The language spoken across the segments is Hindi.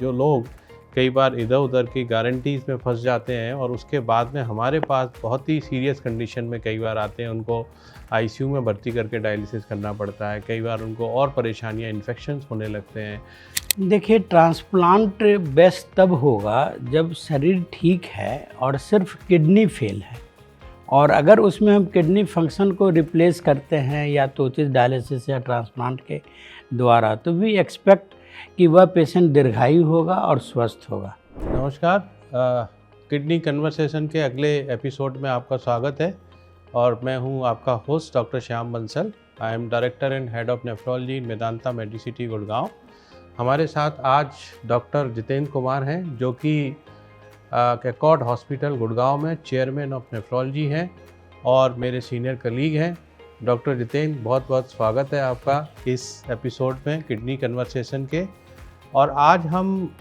जो लोग कई बार इधर उधर की गारंटीज़ में फंस जाते हैं और उसके बाद में हमारे पास बहुत ही सीरियस कंडीशन में कई बार आते हैं, उनको आईसीयू में भर्ती करके डायलिसिस करना पड़ता है, कई बार उनको और परेशानियां, इन्फेक्शंस होने लगते हैं। देखिए, ट्रांसप्लांट बेस्ट तब होगा जब शरीर ठीक है और सिर्फ किडनी फेल है, और अगर उसमें हम किडनी फंक्शन को रिप्लेस करते हैं या तो उचित डायलिसिस या ट्रांसप्लांट के द्वारा, तो वी एक्सपेक्ट कि वह पेशेंट दीर्घायु होगा और स्वस्थ होगा। नमस्कार, किडनी कन्वर्सेशन के अगले एपिसोड में आपका स्वागत है और मैं हूं आपका host doctor Shyam Bansal. I am director and head of nephrology in Medanta medicity Gurgaon. हमारे साथ आज डॉक्टर जितेंद्र कुमार हैं, जो कि कैकॉर्ड हॉस्पिटल गुड़गांव में चेयरमैन ऑफ नेफ्रोलॉजी हैं और मेरे सीनियर कलीग हैं। डॉक्टर जितेंद्र, बहुत बहुत स्वागत है आपका इस एपिसोड में किडनी कन्वर्सेशन के। और आज हम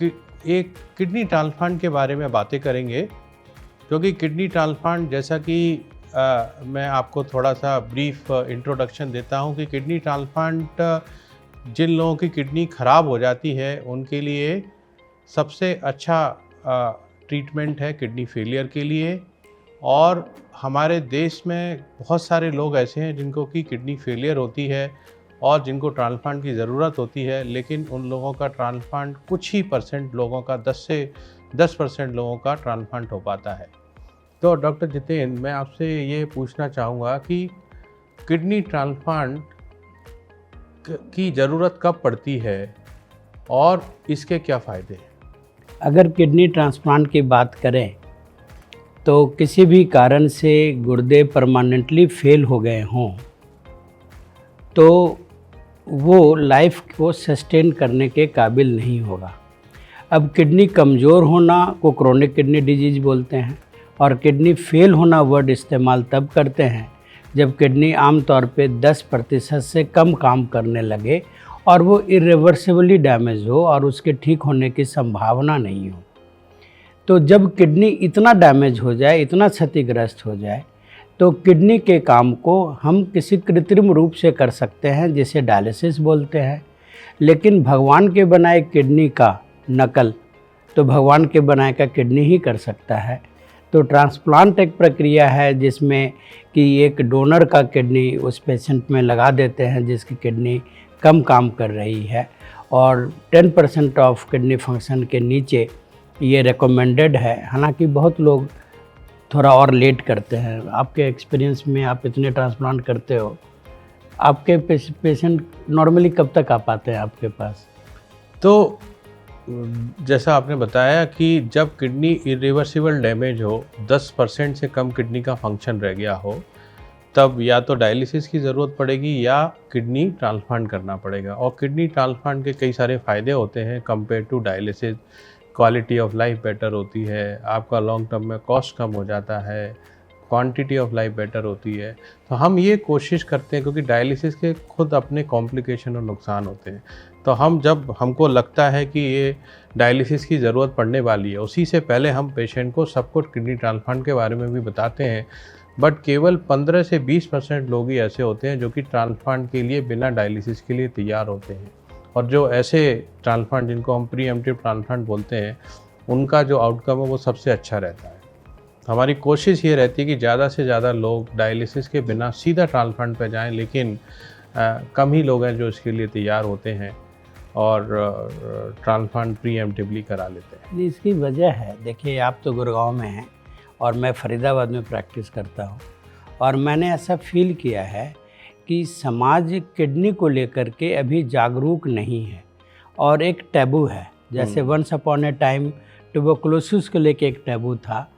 एक किडनी ट्रांसप्लांट के बारे में बातें करेंगे, क्योंकि किडनी ट्रांसप्लांट, जैसा कि मैं आपको थोड़ा सा ब्रीफ इंट्रोडक्शन देता हूं कि किडनी ट्रांसप्लांट जिन लोगों की किडनी ख़राब हो जाती है उनके लिए सबसे अच्छा ट्रीटमेंट है किडनी फेलियर के लिए। और हमारे देश में बहुत सारे लोग ऐसे हैं जिनको की किडनी फेलियर होती है और जिनको ट्रांसप्लांट की ज़रूरत होती है, लेकिन उन लोगों का ट्रांसप्लांट कुछ ही परसेंट लोगों का 10% लोगों का ट्रांसप्लांट हो पाता है। तो डॉक्टर जितेंद्र, मैं आपसे ये पूछना चाहूँगा कि किडनी ट्रांसप्लांट की ज़रूरत कब पड़ती है और इसके क्या फ़ायदे हैं? अगर किडनी ट्रांसप्लांट की बात करें तो किसी भी कारण से गुर्दे परमानेंटली फेल हो गए हों तो वो लाइफ को सस्टेन करने के काबिल नहीं होगा। अब किडनी कमज़ोर होना को क्रोनिक किडनी डिजीज़ बोलते हैं, और किडनी फेल होना वर्ड इस्तेमाल तब करते हैं जब किडनी आमतौर पे 10% से कम काम करने लगे और वो इरिवर्सिबली डैमेज हो और उसके ठीक होने की संभावना नहीं हो। तो जब किडनी इतना डैमेज हो जाए, इतना क्षतिग्रस्त हो जाए, तो किडनी के काम को हम किसी कृत्रिम रूप से कर सकते हैं, जिसे डायलिसिस बोलते हैं। लेकिन भगवान के बनाए किडनी का नकल तो भगवान के बनाए का किडनी ही कर सकता है। तो ट्रांसप्लांट एक प्रक्रिया है जिसमें कि एक डोनर का किडनी उस पेशेंट में लगा देते हैं जिसकी किडनी कम काम कर रही है, और 10% ऑफ किडनी फंक्शन के नीचे ये रिकमेंडेड है। हालांकि बहुत लोग थोड़ा और लेट करते हैं। आपके एक्सपीरियंस में, आप इतने ट्रांसप्लांट करते हो, आपके पेशेंट नॉर्मली कब तक आ पाते हैं आपके पास? तो जैसा आपने बताया कि जब किडनी इरिवर्सिबल डैमेज हो, 10% से कम किडनी का फंक्शन रह गया हो, तब या तो डायलिसिस की ज़रूरत पड़ेगी या किडनी ट्रांसप्लांट करना पड़ेगा। और किडनी ट्रांसप्लांट के कई सारे फ़ायदे होते हैं compare to dialysis. Quality of life better होती है, आपका लॉन्ग टर्म में कॉस्ट कम हो जाता है, क्वांटिटी ऑफ लाइफ बेटर होती है। तो हम ये कोशिश करते हैं, क्योंकि डायलिसिस के खुद अपने कॉम्प्लिकेशन और नुकसान होते हैं, तो हम जब हमको लगता है कि ये डायलिसिस की ज़रूरत पड़ने वाली है, उसी से पहले हम पेशेंट को सब कुछ किडनी ट्रांसप्लांट के बारे में भी बताते हैं। बट केवल 15 से 20% लोग ही ऐसे होते हैं जो कि ट्रांसप्लांट के लिए बिना डायलिसिस के लिए तैयार होते हैं। और जो ऐसे ट्रांसप्लांट, जिनको हम प्रीएम्प्टिव ट्रांसप्लांट बोलते हैं, उनका जो आउटकम है वो सबसे अच्छा रहता है। हमारी कोशिश ये रहती है कि ज़्यादा से ज़्यादा लोग डायलिसिस के बिना सीधा ट्रांसप्लांट पे जाएं, लेकिन कम ही लोग हैं जो इसके लिए तैयार होते हैं और ट्रांसप्लांट प्रीएम्प्टिवली करा लेते हैं। इसकी वजह है, देखिए, आप तो गुड़गांव में हैं और मैं फरीदाबाद में प्रैक्टिस करता हूँ, और मैंने ऐसा फील किया है कि समाज किडनी को लेकर के अभी जागरूक नहीं है और एक टैबू है। जैसे once upon a time tuberculosis को लेके एक टैबू था,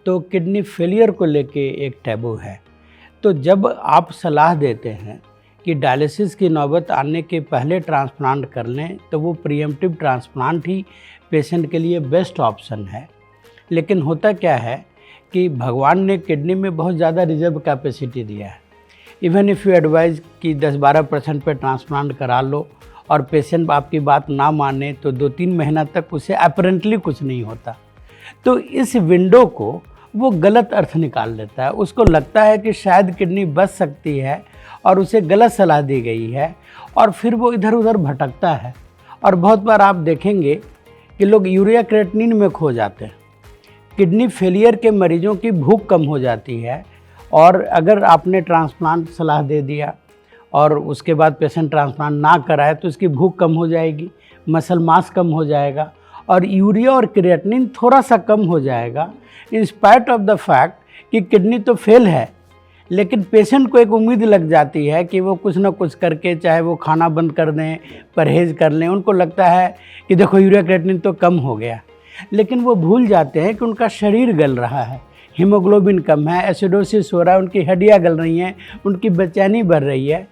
तो किडनी फेलियर को लेके एक टैबू है। तो जब आप सलाह देते हैं कि डायलिसिस की नौबत आने के पहले ट्रांसप्लांट कर लें, तो वो प्रीएम्प्टिव ट्रांसप्लांट ही पेशेंट के लिए बेस्ट ऑप्शन है। लेकिन होता क्या है कि भगवान ने किडनी में बहुत ज़्यादा रिजर्व कैपेसिटी दिया है। इवन इफ़ यू एडवाइज कि 10-12% पे ट्रांसप्लांट करा लो और पेशेंट आपकी बात ना माने, तो 2-3 महीना तक उसे अपरेंटली कुछ नहीं होता। तो इस विंडो को वो गलत अर्थ निकाल लेता है। उसको लगता है कि शायद किडनी बच सकती है और उसे गलत सलाह दी गई है, और फिर वो इधर उधर भटकता है और बहुत बार आप देखेंगे कि लोग यूरिया क्रिएटिनिन में खो जाते हैं। किडनी फेलियर के मरीजों की भूख कम हो जाती है, और अगर आपने ट्रांसप्लांट सलाह दे दिया और उसके बाद पेशेंट ट्रांसप्लांट ना कराए तो इसकी भूख कम हो जाएगी, मसल मास कम हो जाएगा और यूरिया और क्रिएटिनिन थोड़ा सा कम हो जाएगा। In spite of the fact कि किडनी तो फेल है, लेकिन पेशेंट को एक उम्मीद लग जाती है कि वो कुछ ना कुछ करके, चाहे वो खाना बंद कर दें, परहेज़ कर लें, उनको लगता है कि देखो यूरिया क्रिएटिनिन तो कम हो गया, लेकिन वो भूल जाते हैं कि उनका शरीर गल रहा है, हीमोग्लोबिन कम है, एसिडोसिस हो रहा है, उनकी हड्डियाँ गल रही हैं, उनकी बेचैनी बढ़ रही है।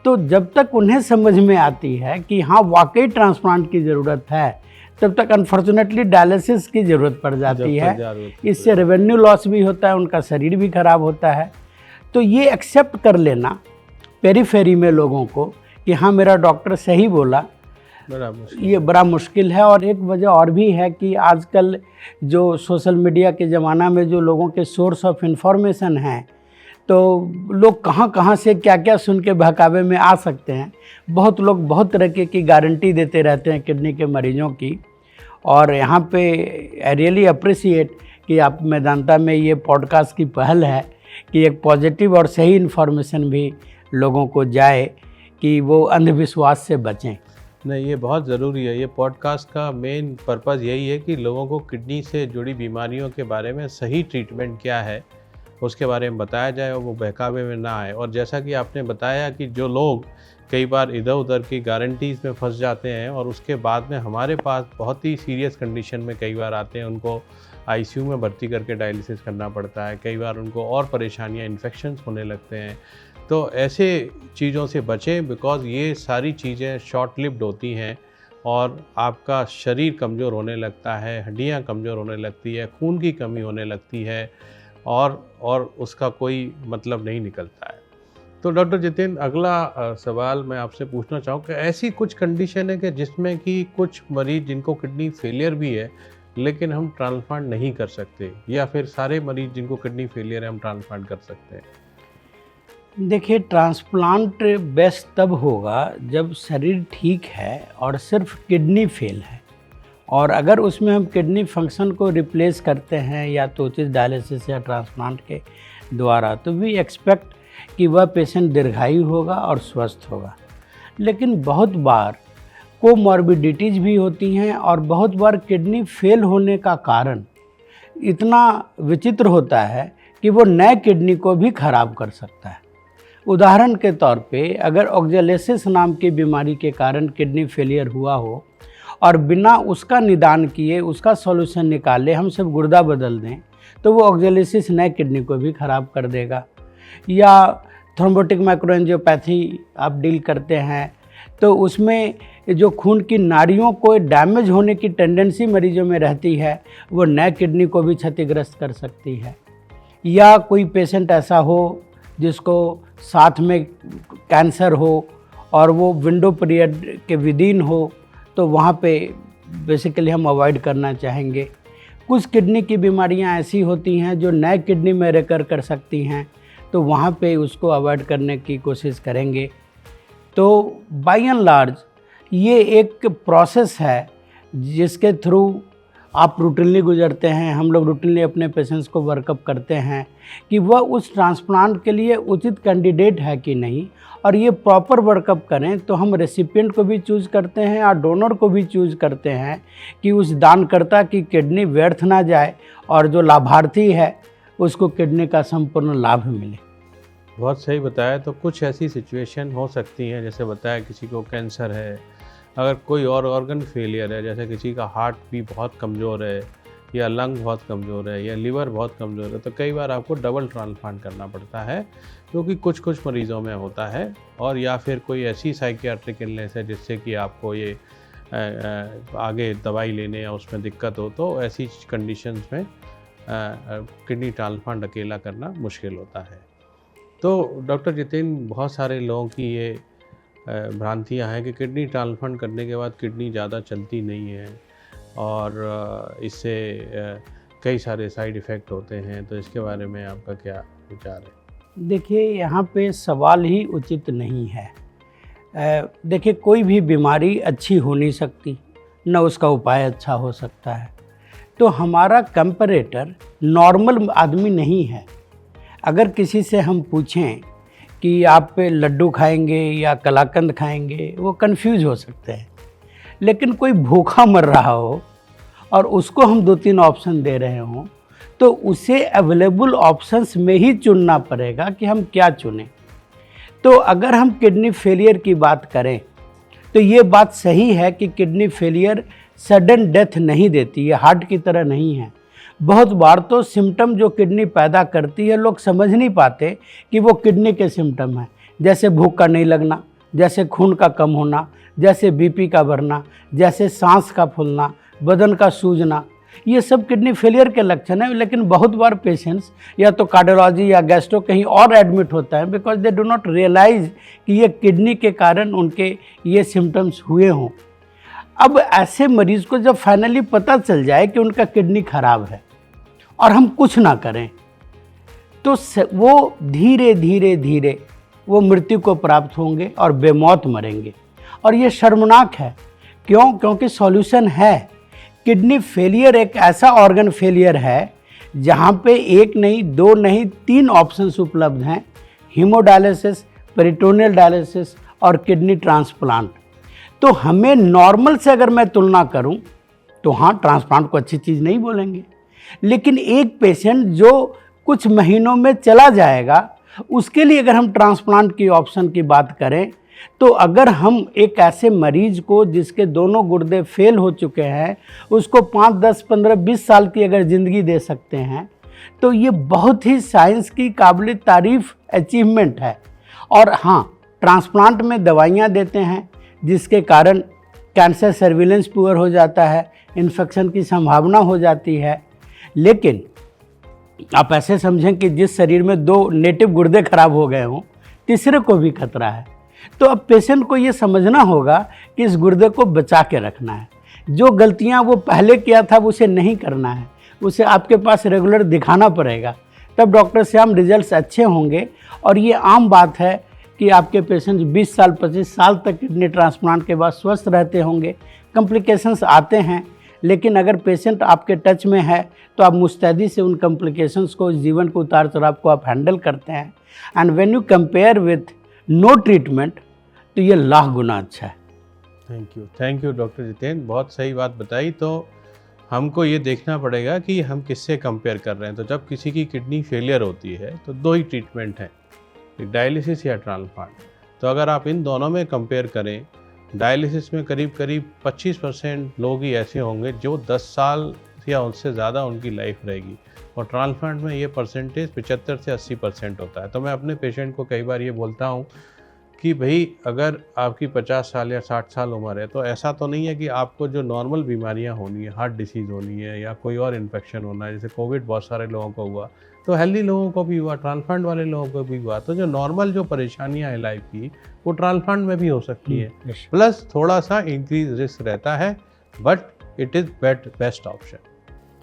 तो जब तक उन्हें समझ में आती है कि हाँ वाकई ट्रांसप्लांट की ज़रूरत है, तब तक अनफॉर्चुनेटली डायलिसिस की ज़रूरत पड़ जाती है। इससे रेवेन्यू लॉस भी होता है, उनका शरीर भी खराब होता है। तो ये एक्सेप्ट कर लेना पेरीफेरी में लोगों को कि हाँ मेरा डॉक्टर सही बोला, ये बड़ा मुश्किल है। और एक वजह और भी है कि आजकल जो सोशल मीडिया के ज़माना में जो लोगों के सोर्स ऑफ इंफॉर्मेशन हैं, तो लोग कहाँ कहाँ से क्या क्या सुन के बहकावे में आ सकते हैं। बहुत लोग बहुत तरह की गारंटी देते रहते हैं किडनी के मरीजों की। और यहाँ पे आई रियली अप्रिशिएट कि आप मेदांता में ये पॉडकास्ट की पहल है कि एक पॉजिटिव और सही इन्फॉर्मेशन भी लोगों को जाए कि वो अंधविश्वास से बचें। नहीं, ये बहुत ज़रूरी है। ये पॉडकास्ट का मेन पर्पज़ यही है कि लोगों को किडनी से जुड़ी बीमारियों के बारे में सही ट्रीटमेंट क्या है उसके बारे में बताया जाए और वो बहकावे में ना आए। और जैसा कि आपने बताया कि जो लोग कई बार इधर उधर की गारंटीज़ में फंस जाते हैं और उसके बाद में हमारे पास बहुत ही सीरियस कंडीशन में कई बार आते हैं, उनको आईसीयू में भर्ती करके डायलिसिस करना पड़ता है, कई बार उनको और परेशानियां, इन्फेक्शंस होने लगते हैं। तो ऐसे चीज़ों से बचें, बिकॉज़ ये सारी चीज़ें शॉर्ट लिव्ड होती हैं और आपका शरीर कमज़ोर होने लगता है, हड्डियां कमज़ोर होने लगती है, खून की कमी होने लगती है और उसका कोई मतलब नहीं निकलता है। तो डॉक्टर जितेंद्र, अगला सवाल मैं आपसे पूछना चाहूँ कि ऐसी कुछ कंडीशन है कि जिसमें कि कुछ मरीज़ जिनको किडनी फेलियर भी है लेकिन हम ट्रांसप्लांट नहीं कर सकते, या फिर सारे मरीज़ जिनको किडनी फेलियर है हम ट्रांसप्लांट कर सकते हैं? देखिए, ट्रांसप्लांट बेस्ट तब होगा जब शरीर ठीक है और सिर्फ किडनी फेल है, और अगर उसमें हम किडनी फंक्शन को रिप्लेस करते हैं या तो उचित डायलिसिस या ट्रांसप्लांट के द्वारा, तो वी एक्सपेक्ट कि वह पेशेंट दीर्घायु होगा और स्वस्थ होगा। लेकिन बहुत बार कोमॉर्बिडिटीज़ भी होती हैं और बहुत बार किडनी फेल होने का कारण इतना विचित्र होता है कि वो नए किडनी को भी खराब कर सकता है। उदाहरण के तौर पे अगर ऑक्जेलेसिस नाम की बीमारी के कारण किडनी फेलियर हुआ हो और बिना उसका निदान किए, उसका सॉल्यूशन निकाले हम सिर्फ गुर्दा बदल दें, तो वो ऑक्जेलेसिस नए किडनी को भी खराब कर देगा। या थ्रोम्बोटिक माइक्रोएंजियोपैथी आप डील करते हैं, तो उसमें जो खून की नाड़ियों को डैमेज होने की टेंडेंसी मरीजों में रहती है, वो नए किडनी को भी क्षतिग्रस्त कर सकती है। या कोई पेशेंट ऐसा हो जिसको साथ में कैंसर हो और वो विंडो पीरियड के विदिन हो, तो वहाँ पे बेसिकली हम अवॉइड करना चाहेंगे। कुछ किडनी की बीमारियाँ ऐसी होती हैं जो नए किडनी में रेकर कर सकती हैं, तो वहाँ पे उसको अवॉइड करने की कोशिश करेंगे। तो बाय एंड लार्ज ये एक प्रोसेस है जिसके थ्रू आप रूटीनली गुजरते हैं, हम लोग रूटीनली अपने पेशेंट्स को वर्कअप करते हैं कि वह उस ट्रांसप्लांट के लिए उचित कैंडिडेट है कि नहीं, और ये प्रॉपर वर्कअप करें तो हम रेसिपिएंट को भी चूज़ करते हैं और डोनर को भी चूज़ करते हैं कि उस दानकर्ता की किडनी व्यर्थ ना जाए और जो लाभार्थी है उसको किडनी का संपूर्ण लाभ मिले। बहुत सही बताया। तो कुछ ऐसी सिचुएशन हो सकती हैं, जैसे बताया किसी को कैंसर है, अगर कोई और ऑर्गन फेलियर है, जैसे किसी का हार्ट भी बहुत कमज़ोर है या लंग बहुत कमज़ोर है या लिवर बहुत कमज़ोर है, तो कई बार आपको डबल ट्रांसप्लांट करना पड़ता है, क्योंकि कुछ मरीज़ों में होता है। और या फिर कोई ऐसी साइकियाट्रिक इलनेस है जिससे कि आपको ये आगे दवाई लेने या उसमें दिक्कत हो, तो ऐसी कंडीशंस में किडनी ट्रांसप्लांट अकेला करना मुश्किल होता है। तो डॉक्टर जितेंद्र, बहुत सारे लोगों की ये भ्रांतियाँ हैं कि किडनी ट्रांसप्लांट करने के बाद किडनी ज़्यादा चलती नहीं है और इससे कई सारे साइड इफ़ेक्ट होते हैं, तो इसके बारे में आपका क्या विचार है? देखिए, यहाँ पे सवाल ही उचित नहीं है। देखिए, कोई भी बीमारी अच्छी हो नहीं सकती, न उसका उपाय अच्छा हो सकता है। तो हमारा कंपैरेटर नॉर्मल आदमी नहीं है। अगर किसी से हम पूछें कि आप लड्डू खाएंगे या कलाकंद खाएंगे, वो कंफ्यूज हो सकते हैं। लेकिन कोई भूखा मर रहा हो और उसको हम 2-3 ऑप्शन दे रहे हों, तो उसे अवेलेबल ऑप्शंस में ही चुनना पड़ेगा कि हम क्या चुनें। तो अगर हम किडनी फेलियर की बात करें, तो ये बात सही है कि किडनी फेलियर सडन डेथ नहीं देती है, हार्ट की तरह नहीं है। बहुत बार तो सिम्टम जो किडनी पैदा करती है, लोग समझ नहीं पाते कि वो किडनी के सिम्टम हैं। जैसे भूख का नहीं लगना, जैसे खून का कम होना, जैसे बीपी का बढ़ना, जैसे सांस का फूलना, बदन का सूजना, ये सब किडनी फेलियर के लक्षण हैं। लेकिन बहुत बार पेशेंट्स या तो कार्डियोलॉजी या गैस्ट्रो कहीं और एडमिट होता है, because they do not realise कि ये किडनी के कारण उनके ये सिम्टम्स हुए हों। अब ऐसे मरीज़ को जब फाइनली पता चल जाए कि उनका किडनी खराब है और हम कुछ ना करें, तो वो धीरे धीरे धीरे वो मृत्यु को प्राप्त होंगे और बेमौत मरेंगे। और ये शर्मनाक है। क्यों? क्योंकि सॉल्यूशन है। किडनी फेलियर एक ऐसा ऑर्गन फेलियर है जहाँ पे 1 नहीं, 2 नहीं, 3 ऑप्शंस उपलब्ध हैं: हीमोडायलिसिस, पेरिटोनियल डायलिसिस और किडनी ट्रांसप्लांट। तो हमें नॉर्मल से अगर मैं तुलना करूं तो हाँ, ट्रांसप्लांट को अच्छी चीज़ नहीं बोलेंगे। लेकिन एक पेशेंट जो कुछ महीनों में चला जाएगा, उसके लिए अगर हम ट्रांसप्लांट की ऑप्शन की बात करें, तो अगर हम एक ऐसे मरीज को जिसके दोनों गुर्दे फेल हो चुके हैं, उसको 5, 10, 15, 20 साल की अगर ज़िंदगी दे सकते हैं, तो ये बहुत ही साइंस की काबिल तारीफ़ अचीवमेंट है। और हाँ, ट्रांसप्लांट में दवाइयाँ देते हैं जिसके कारण कैंसर सर्विलेंस पुअर हो जाता है, इन्फेक्शन की संभावना हो जाती है। लेकिन आप ऐसे समझें कि जिस शरीर में 2 नेटिव गुर्दे खराब हो गए हों, तीसरे को भी खतरा है। तो अब पेशेंट को ये समझना होगा कि इस गुर्दे को बचा के रखना है। जो गलतियां वो पहले किया था उसे नहीं करना है, उसे आपके पास रेगुलर दिखाना पड़ेगा, तब डॉक्टर श्याम रिजल्ट्स अच्छे होंगे। और ये आम बात है कि आपके पेशेंट 20 साल 25 साल तक किडनी ट्रांसप्लांट के बाद स्वस्थ रहते होंगे। कॉम्प्लिकेशंस आते हैं, लेकिन अगर पेशेंट आपके टच में है तो आप मुस्तैदी से उन कॉम्प्लिकेशंस को, जीवन के उतार चढ़ाव को आप हैंडल करते हैं। And when you compare with no treatment, तो ये लाख गुना अच्छा है। थैंक यू डॉक्टर जितेंद्र, बहुत सही बात बताई। तो हमको ये देखना पड़ेगा कि हम किससे कंपेयर कर रहे हैं। तो जब किसी की किडनी फेलियर होती है तो 2 ही ट्रीटमेंट हैं, डायलिसिस या ट्रांसप्लांट। तो अगर आप इन दोनों में कंपेयर करें, डायलिसिस में करीब 25% लोग ही ऐसे होंगे जो 10 साल या उससे ज़्यादा उनकी लाइफ रहेगी, और ट्रांसप्लांट में ये परसेंटेज 75 से 80% होता है। तो मैं अपने पेशेंट को कई बार ये बोलता हूँ कि भाई, अगर आपकी 50 साल या 60 साल उम्र है, तो ऐसा तो नहीं है कि आपको जो नॉर्मल बीमारियां होनी है, हार्ट डिसीज़ होनी है या कोई और इन्फेक्शन होना है, जैसे कोविड बहुत सारे लोगों को हुआ, तो हेल्दी लोगों को भी हुआ, ट्रांसप्लांट वाले लोगों को भी हुआ। तो जो नॉर्मल जो परेशानियां हैं लाइफ की, वो ट्रांसप्लांट में भी हो सकती है। प्लस थोड़ा सा इंक्रीज रिस्क रहता है, but it is best option.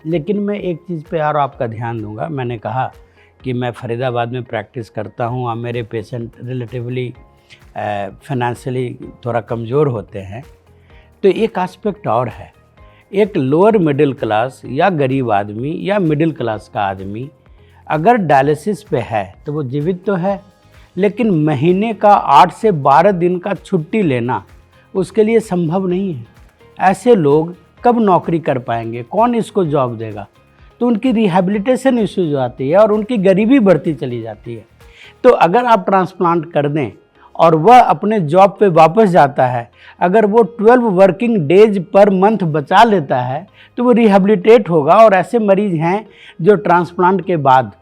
लेकिन मैं एक चीज़ पे और आपका ध्यान दूंगा। मैंने कहा कि मैं फरीदाबाद में प्रैक्टिस करता हूँ और मेरे पेशेंट रिलेटिवली फाइनेंशियली थोड़ा कमज़ोर होते हैं। तो एक एस्पेक्ट और है, एक लोअर मिडिल क्लास या गरीब आदमी या मिडिल क्लास का आदमी अगर डायलिसिस पे है तो वो जीवित तो है, लेकिन महीने का 8 से 12 दिन का छुट्टी लेना उसके लिए संभव नहीं है। ऐसे लोग कब नौकरी कर पाएंगे? कौन इसको जॉब देगा? तो उनकी रिहैबिलिटेशन इश्यूज आती है और उनकी गरीबी बढ़ती चली जाती है। तो अगर आप ट्रांसप्लांट कर दें और वह अपने जॉब पे वापस जाता है, अगर वो 12 वर्किंग डेज पर मंथ बचा लेता है, तो वो रिहैबिलिटेट होगा। और ऐसे मरीज हैं जो ट्रांसप्लांट के बाद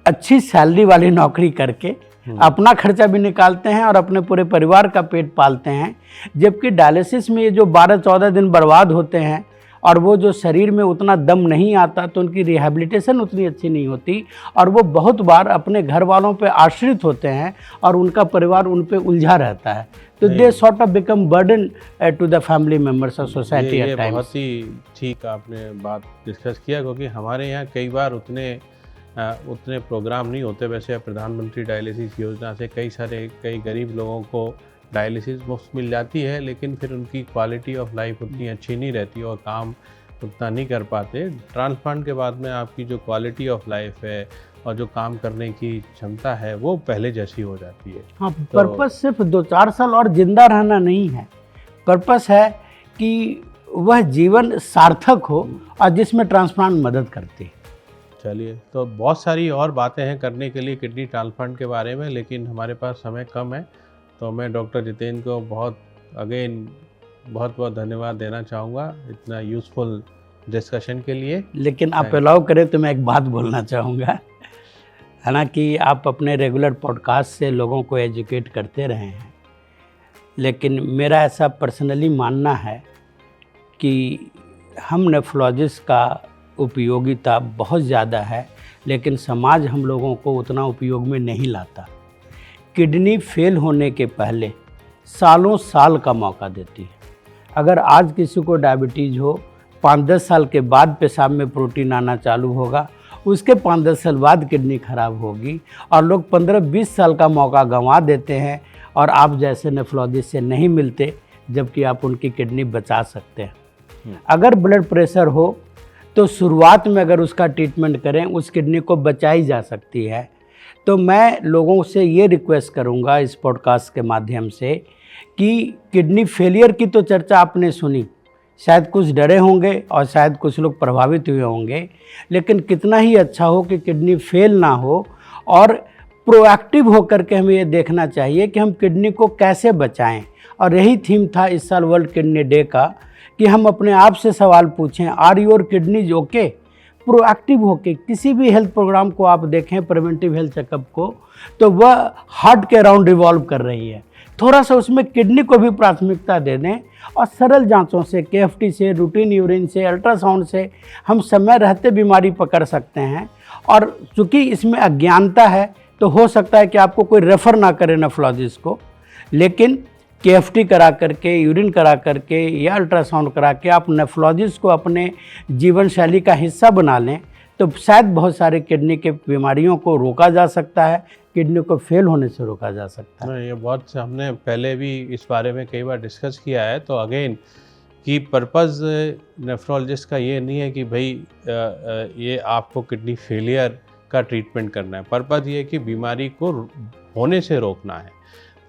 अच्छी सैलरी वाली नौकरी करके अपना खर्चा भी निकालते हैं और अपने पूरे परिवार का पेट पालते हैं। जबकि डायलिसिस में ये जो 12-14 दिन बर्बाद होते हैं और वो जो शरीर में उतना दम नहीं आता, तो उनकी रिहैबिलिटेशन उतनी अच्छी नहीं होती और वो बहुत बार अपने घर वालों पे आश्रित होते हैं और उनका परिवार उन पे उलझा रहता है। तो they sort of become burden to the family members of society at times. बहुत ही ठीक आपने बात डिस्कस किया, क्योंकि हमारे यहाँ कई बार उतने प्रोग्राम नहीं होते। वैसे प्रधानमंत्री डायलिसिस योजना से कई गरीब लोगों को डायलिसिस मुफ्त मिल जाती है, लेकिन फिर उनकी क्वालिटी ऑफ लाइफ उतनी अच्छी नहीं रहती और काम उतना नहीं कर पाते। ट्रांसप्लांट के बाद में आपकी जो क्वालिटी ऑफ लाइफ है और जो काम करने की क्षमता है वो पहले जैसी हो जाती है। हाँ, पर्पस सिर्फ 2-4 साल और जिंदा रहना नहीं है, पर्पस है कि वह जीवन सार्थक हो और जिसमें ट्रांसप्लांट मदद करती है। चलिए, तो बहुत सारी और बातें हैं करने के लिए किडनी ट्रांसप्लांट के बारे में, लेकिन हमारे पास समय कम है। तो मैं डॉक्टर जितेंद्र को बहुत बहुत धन्यवाद देना चाहूँगा इतना यूज़फुल डिस्कशन के लिए। लेकिन आप अलाउ करें तो मैं एक बात बोलना चाहूँगा, है ना, कि आप अपने रेगुलर पॉडकास्ट से लोगों को एजुकेट करते रहे हैं, लेकिन मेरा ऐसा पर्सनली मानना है कि हम नेफ्रोलॉजिस्ट का उपयोगिता बहुत ज़्यादा है, लेकिन समाज हम लोगों को उतना उपयोग में नहीं लाता। किडनी फेल होने के पहले सालों साल का मौका देती है। अगर आज किसी को डायबिटीज़ हो, 5-10 साल के बाद पेशाब में प्रोटीन आना चालू होगा, उसके 5-10 साल बाद किडनी खराब होगी, और लोग 15-20 साल का मौका गंवा देते हैं और आप जैसे नेफ्रोलॉजिस्ट से नहीं मिलते, जबकि आप उनकी किडनी बचा सकते हैं। अगर ब्लड प्रेशर हो तो शुरुआत में अगर उसका ट्रीटमेंट करें, उस किडनी को बचाई जा सकती है। तो मैं लोगों से ये रिक्वेस्ट करूँगा इस पॉडकास्ट के माध्यम से कि किडनी फेलियर की तो चर्चा आपने सुनी, शायद कुछ डरे होंगे और शायद कुछ लोग प्रभावित हुए होंगे, लेकिन कितना ही अच्छा हो कि किडनी फेल ना हो, और प्रोएक्टिव होकर के हमें ये देखना चाहिए कि हम किडनी को कैसे बचाएं। और यही थीम था इस साल वर्ल्ड किडनी डे का, कि हम अपने आप से सवाल पूछें, are your kidneys okay. Proactive होके किसी भी हेल्थ प्रोग्राम को आप देखें, प्रिवेंटिव हेल्थ चेकअप को, तो वह हार्ट के अराउंड रिवॉल्व कर रही है। थोड़ा सा उसमें किडनी को भी प्राथमिकता दे दें, और सरल जांचों से, KFT से, रूटीन यूरिन से, अल्ट्रासाउंड से हम समय रहते बीमारी पकड़ सकते हैं। और चूँकि इसमें अज्ञानता है, तो हो सकता है कि आपको कोई रेफ़र ना करे नेफ्रोलॉजिस्ट को, लेकिन KFT करा करके, यूरिन करा करके या अल्ट्रासाउंड करा के आप नेफ्रोलॉजिस्ट को अपने जीवन शैली का हिस्सा बना लें, तो शायद बहुत सारे किडनी के बीमारियों को रोका जा सकता है, किडनी को फेल होने से रोका जा सकता है। ये बहुत हमने पहले भी इस बारे में कई बार डिस्कस किया है। तो अगेन कि पर्पज़ नेफ्रोलॉजिस्ट का ये नहीं है कि भाई ये आपको किडनी फेलियर का ट्रीटमेंट करना है। पर्पज़ ये है कि बीमारी को होने से रोकना है।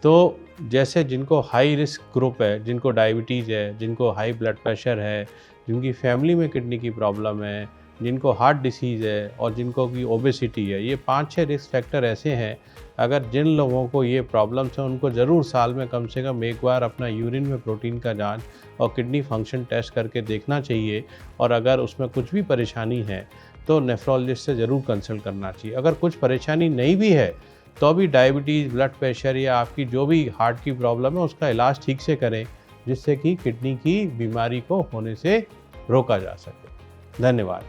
तो जैसे जिनको हाई रिस्क ग्रुप है, जिनको डायबिटीज़ है, जिनको हाई ब्लड प्रेशर है, जिनकी फैमिली में किडनी की प्रॉब्लम है, जिनको हार्ट डिसीज़ है और जिनको की ओबेसिटी है, ये 5-6 रिस्क फैक्टर ऐसे हैं। अगर जिन लोगों को ये प्रॉब्लम्स हैं, उनको ज़रूर साल में कम से कम एक बार अपना यूरिन में प्रोटीन का जांच और किडनी फंक्शन टेस्ट करके देखना चाहिए। और अगर उसमें कुछ भी परेशानी है तो नेफ्रोलॉजिस्ट से ज़रूर कंसल्ट करना चाहिए। अगर कुछ परेशानी नहीं भी है तो भी डायबिटीज़, ब्लड प्रेशर या आपकी जो भी हार्ट की प्रॉब्लम है उसका इलाज ठीक से करें, जिससे कि किडनी की बीमारी को होने से रोका जा सके। धन्यवाद।